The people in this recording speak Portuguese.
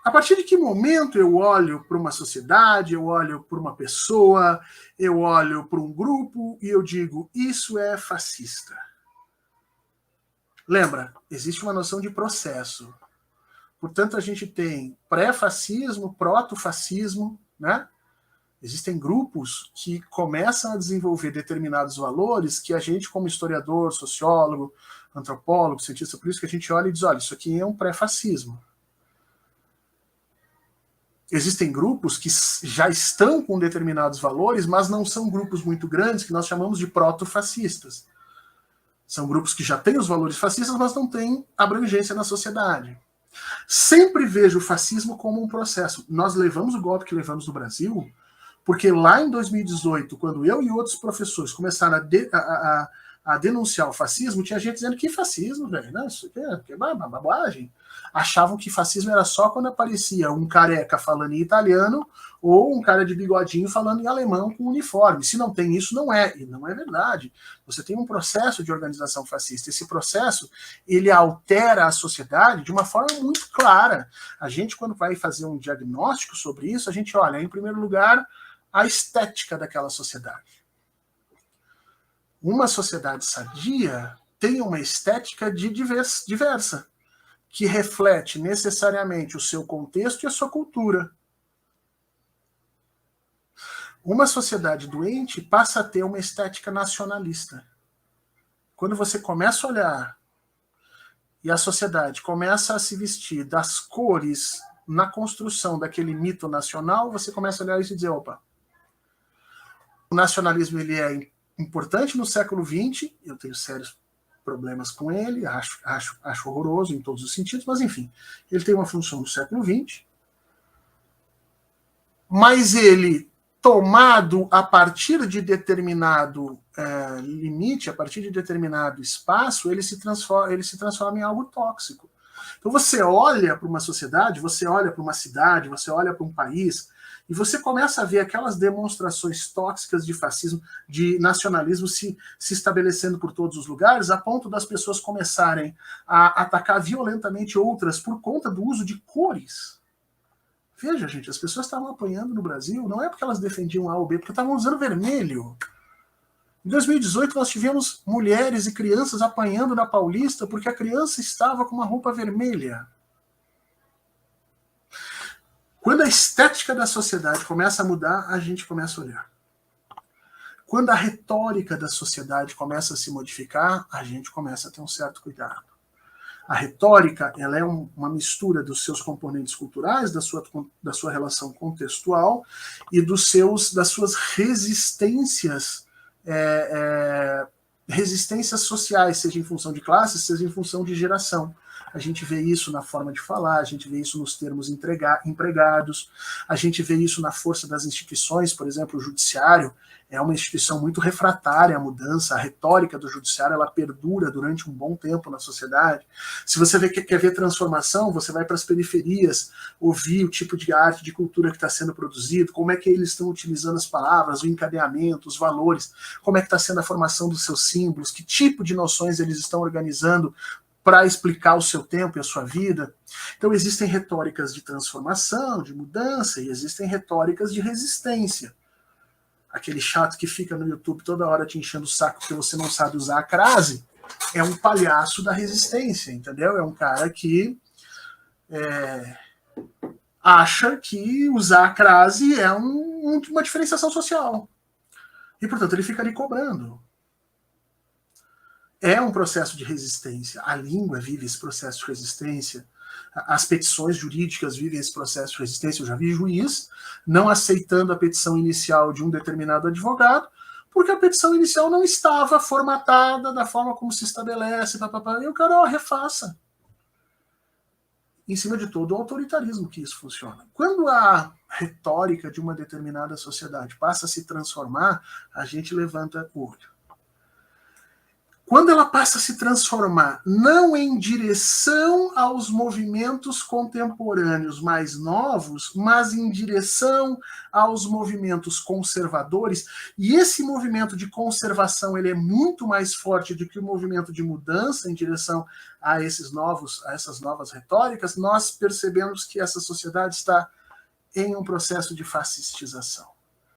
A partir de que momento eu olho para uma sociedade, eu olho para uma pessoa, eu olho para um grupo e eu digo, isso é fascista? Lembra, existe uma noção de processo. Portanto, a gente tem pré-fascismo, proto-fascismo, né? Existem grupos que começam a desenvolver determinados valores que a gente, como historiador, sociólogo, antropólogo, cientista político, a gente olha e diz, olha, isso aqui é um pré-fascismo. Existem grupos que já estão com determinados valores, mas não são grupos muito grandes, que nós chamamos de proto-fascistas. São grupos que já têm os valores fascistas, mas não têm abrangência na sociedade. Sempre vejo o fascismo como um processo. Nós levamos o golpe que levamos no Brasil, porque lá em 2018, quando eu e outros professores começaram a denunciar o fascismo, tinha gente dizendo que fascismo, velho, né? Isso aqui é babagem. Achavam que fascismo era só quando aparecia um careca falando em italiano ou um cara de bigodinho falando em alemão com uniforme. Se não tem isso, não é. E não é verdade. Você tem um processo de organização fascista. Esse processo, ele altera a sociedade de uma forma muito clara. A gente, quando vai fazer um diagnóstico sobre isso, a gente olha, em primeiro lugar, a estética daquela sociedade. Uma sociedade sadia tem uma estética diversa, que reflete necessariamente o seu contexto e a sua cultura. Uma sociedade doente passa a ter uma estética nacionalista. Quando você começa a olhar e a sociedade começa a se vestir das cores na construção daquele mito nacional, você começa a olhar isso e dizer, opa, o nacionalismo ele é importante no século XX, eu tenho sérios problemas com ele, acho horroroso em todos os sentidos, mas enfim, ele tem uma função no século XX, mas ele, tomado a partir de determinado limite, a partir de determinado espaço, ele se transforma em algo tóxico. Então você olha para uma sociedade, você olha para uma cidade, você olha para um país, e você começa a ver aquelas demonstrações tóxicas de fascismo, de nacionalismo se estabelecendo por todos os lugares, a ponto das pessoas começarem a atacar violentamente outras por conta do uso de cores. Veja, gente, as pessoas estavam apanhando no Brasil, não é porque elas defendiam A ou B, porque estavam usando vermelho. Em 2018, nós tivemos mulheres e crianças apanhando na Paulista porque a criança estava com uma roupa vermelha. Quando a estética da sociedade começa a mudar, a gente começa a olhar. Quando a retórica da sociedade começa a se modificar, a gente começa a ter um certo cuidado. A retórica, ela é uma mistura dos seus componentes culturais, da sua relação contextual e das suas resistências, resistências sociais, seja em função de classe, seja em função de geração. A gente vê isso na forma de falar, a gente vê isso nos termos empregados, a gente vê isso na força das instituições, por exemplo, o judiciário é uma instituição muito refratária à mudança, a retórica do judiciário ela perdura durante um bom tempo na sociedade. Se você quer ver transformação, você vai para as periferias, ouvir o tipo de arte, de cultura que está sendo produzido, como é que eles estão utilizando as palavras, o encadeamento, os valores, como é que está sendo a formação dos seus símbolos, que tipo de noções eles estão organizando para explicar o seu tempo e a sua vida. Então existem retóricas de transformação, de mudança, e existem retóricas de resistência. Aquele chato que fica no YouTube toda hora te enchendo o saco porque você não sabe usar a crase, é um palhaço da resistência, entendeu? É um cara que acha que usar a crase é uma diferenciação social. E, portanto, ele fica ali cobrando. É um processo de resistência. A língua vive esse processo de resistência. As petições jurídicas vivem esse processo de resistência. Eu já vi juiz não aceitando a petição inicial de um determinado advogado, porque a petição inicial não estava formatada da forma como se estabelece, e o cara, refaça. Em cima de todo o autoritarismo que isso funciona. Quando a retórica de uma determinada sociedade passa a se transformar, a gente levanta o olho. quando ela passa a se transformar não em direção aos movimentos contemporâneos mais novos, mas em direção aos movimentos conservadores, e esse movimento de conservação ele é muito mais forte do que o movimento de mudança em direção a essas novas retóricas, nós percebemos que essa sociedade está em um processo de fascistização.